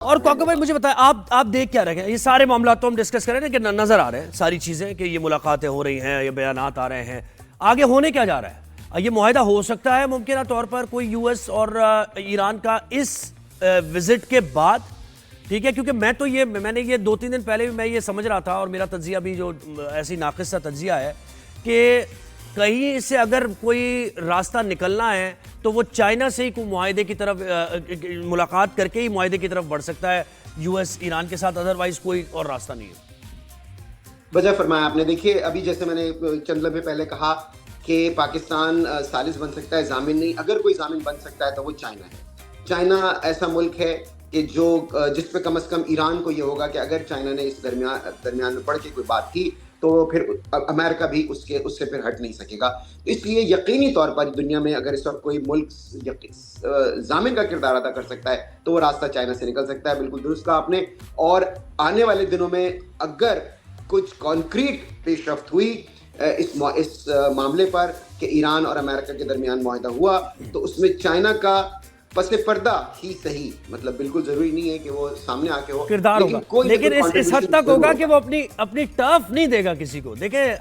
और कॉकर भाई मुझे बताएं, आप देख क्या रहे हैं? ये सारे मामला तो हम डिस्कस कर रहे हैं कि नजर आ रहे हैं सारी चीजें कि ये मुलाकातें हो रही हैं, ये बयानात आ रहे हैं, आगे होने क्या जा रहा है? ये मुआहिदा हो सकता है मुमकिन तौर पर कोई यूएस और ईरान का इस विजिट के बाद, ठीक है? क्योंकि मैंने ये 2-3 दिन पहले भी मैं ये समझ रहा था और मेरा तज्जिया भी जो ऐसी नाक़िस सा तज्जिया है कि कहीं से अगर कोई रास्ता निकलना है तो वो चाइना से ही कोई मुआहिदे की तरफ मुलाकात करके ही मुआहिदे की तरफ बढ़ सकता है यूएस ईरान के साथ, अदरवाइज कोई और रास्ता नहीं है। वजह फरमाया आपने। देखिए, अभी जैसे मैंने चंद लम्हे पहले कहा कि पाकिस्तान सालिस बन सकता है, जामिन नहीं। अगर कोई जामिन बन सकता है तो वो चाइना है। चाइना ऐसा मुल्क है कि जो जिस पे कम से कम ईरान को ये होगा कि अगर चाइना ने इस दरमियान में पड़ के कोई बात की तो फिर अमेरिका भी उससे फिर हट नहीं सकेगा। इसलिए यकीनी तौर पर दुनिया में अगर इस वक्त कोई मुल्क जामिन का किरदार अदा कर सकता है तो वो रास्ता चाइना से निकल सकता है। बिल्कुल दुरुस्त कहा आपने। और आने वाले दिनों में अगर कुछ कॉन्क्रीट पेशरफ्त हुई इस मामले पर कि ईरान और अमेरिका के दरमियान मुआहिदा हुआ तो उसमें चाइना का पसे पर्दा ही सही, मतलब बिल्कुल जरूरी नहीं है कि वो सामने आके हो किरदार होगा, लेकिन इस हद तक होगा कि वो अपनी टर्फ नहीं देगा किसी को। देखिए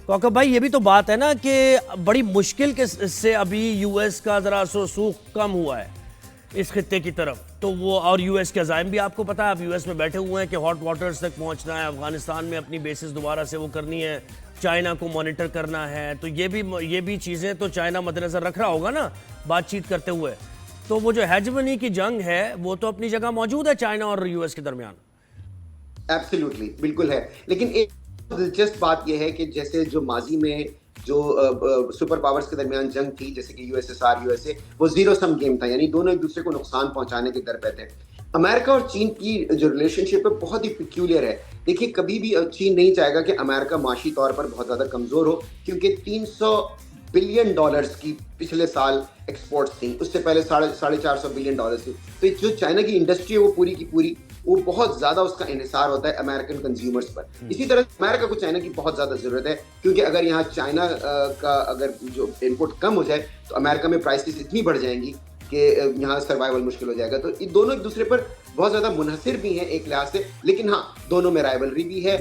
कौकब भाई, ये भी तो बात है ना कि बड़ी मुश्किल के से अभी यूएस का जरा सूख कम हुआ है इस खित्ते की तरफ, तो वो और यूएस के अज़ाइम भी आपको पता है, आप यूएस में बैठे हुए हैं कि हॉट वाटर्स तक पहुंचना है, अफगानिस्तान में अपनी बेसिस दोबारा से वो करनी है, चाइना को मॉनिटर करना है, तो ये भी चीज़ें तो चाइना मद्देनजर रख रहा होगा ना बातचीत करते हुए। तो वो जो हेजमनी की जंग है वो तो अपनी जगह मौजूद है चाइना और यूएस के दरमियान। एब्सोल्युटली, बिल्कुल है। लेकिन एक दिलचस्प बात यह है कि जैसे जो माजी में जो सुपर पावर्स के दरमियान जंग थी, जैसे कि यूएसएसआर यूएसए, वो जीरो सम गेम था, यानी दोनों एक दूसरे को नुकसान पहुंचाने के दर पे थे। अमेरिका और चीन की जो रिलेशनशिप है बहुत ही पिक्यूलियर है। देखिए, कभी भी चीन नहीं चाहेगा कि अमेरिका माशी तौर पर बहुत ज्यादा कमजोर हो, क्योंकि 300 बिलियन डॉलर्स की पिछले साल एक्सपोर्ट्स थी, उससे पहले 450 बिलियन डॉलर्स थी। तो जो चाइना की इंडस्ट्री है वो पूरी की पूरी, वो बहुत ज्यादा उसका इन्हिसार होता है अमेरिकन कंज्यूमर्स पर। इसी तरह अमेरिका को चाइना की बहुत ज्यादा जरूरत है, क्योंकि अगर यहाँ चाइना का अगर जो इनपुट कम हो जाए तो अमेरिका में प्राइसेस इतनी बढ़ जाएंगी कि यहाँ सर्वाइवल मुश्किल हो जाएगा। तो ये दोनों एक दूसरे पर बहुत ज्यादा मुनहसिर भी हैं एक लिहाज से, लेकिन हाँ, दोनों में राइवलरी भी है